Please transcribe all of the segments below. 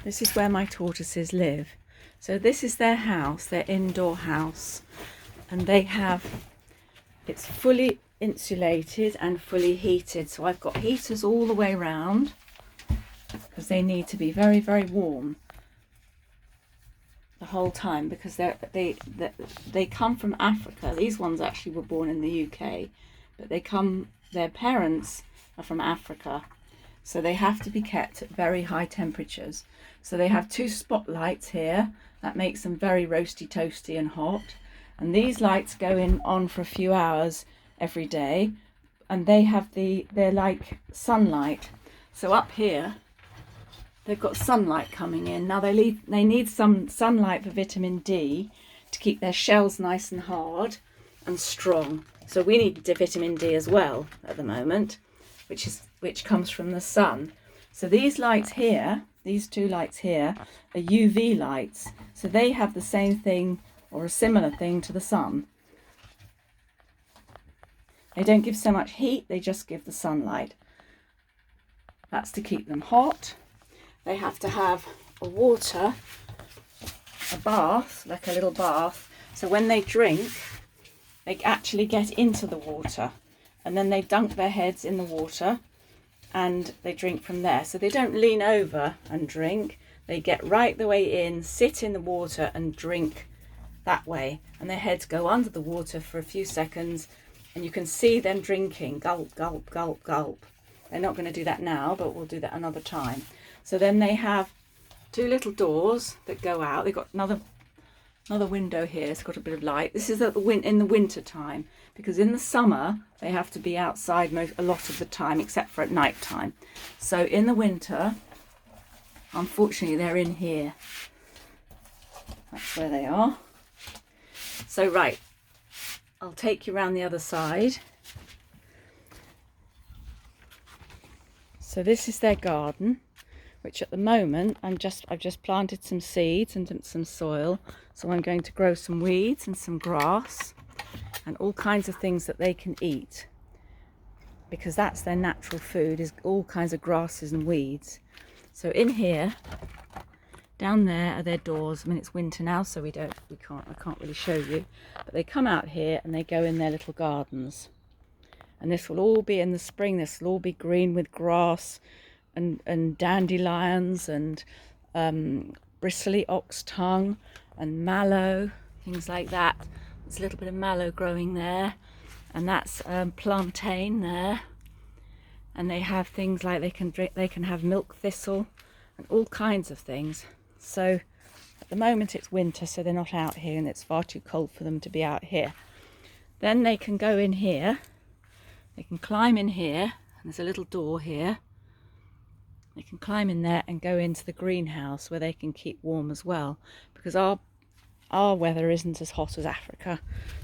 This is where my tortoises live. So this is their house, their indoor house. And they have, it's fully insulated and fully heated. So I've got heaters all the way around because they need to be very, very warm the whole time, because they come from Africa. These ones actually were born in the UK, but their parents are from Africa. So they have to be kept at very high temperatures. So they have 2 spotlights here. That makes them very roasty, toasty and hot. And these lights go on for a few hours every day. And they're like sunlight. So up here, they've got sunlight coming in. Now they need some sunlight for vitamin D to keep their shells nice and hard and strong. So we need vitamin D as well at the moment, which comes from the sun. So these lights here, these 2 lights here, are UV lights. So they have the same thing or a similar thing to the sun. They don't give so much heat, they just give the sunlight. That's to keep them hot. They have to have a bath, like a little bath. So when they drink, they actually get into the water, and then they dunk their heads in the water and they drink from there. So they don't lean over and drink. They get right the way in, sit in the water and drink that way. And their heads go under the water for a few seconds and you can see them drinking, gulp, gulp, gulp, gulp. They're not going to do that now, but we'll do that another time. So then they have 2 little doors that go out. They've got another window here. It's got a bit of light. This is in the winter time, because in the summer they have to be outside a lot of the time, except for at night time. So in the winter, unfortunately, they're in here. That's where they are. So right, I'll take you around the other side. So this is their garden, which at the moment I've just planted some seeds and some soil. So I'm going to grow some weeds and some grass and all kinds of things that they can eat, because that's their natural food, is all kinds of grasses and weeds. So in here, down there are their doors. I mean, it's winter now, so I can't really show you, but they come out here and they go in their little gardens. And this will all be in the spring. This will all be green with grass and dandelions and bristly ox tongue and mallow, things like that. There's a little bit of mallow growing there, and that's plantain there. And they have things like they can have milk thistle and all kinds of things. So at the moment it's winter, so they're not out here, and it's far too cold for them to be out here. Then they can go in here. They can climb in here, and there's a little door here. They can climb in there and go into the greenhouse where they can keep warm as well, because our weather isn't as hot as Africa,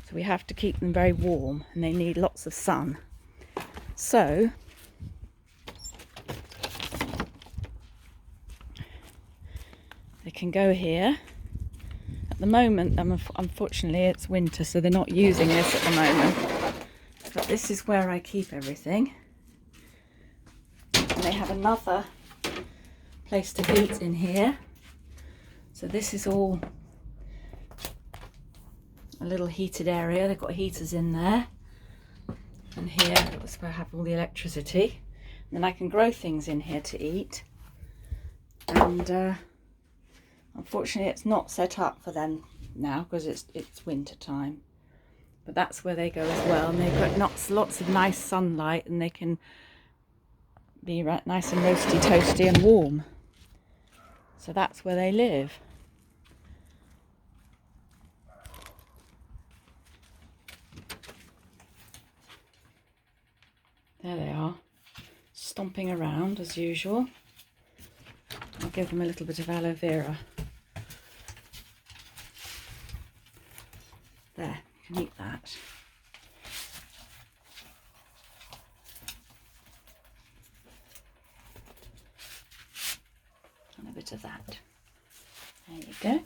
so we have to keep them very warm and they need lots of sun. So they can go here. At the moment, unfortunately it's winter, so they're not using this at the moment, but this is where I keep everything. And they have another place to heat in here. So this is all a little heated area. They've got heaters in there. And here, that's where I have all the electricity. And then I can grow things in here to eat. And unfortunately it's not set up for them now because it's winter time. But that's where they go as well. And they've got lots of nice sunlight, and they can be nice and roasty, toasty and warm. So that's where they live. There they are, stomping around as usual. I'll give them a little bit of aloe vera. There, you can eat that. And a bit of that. There you go.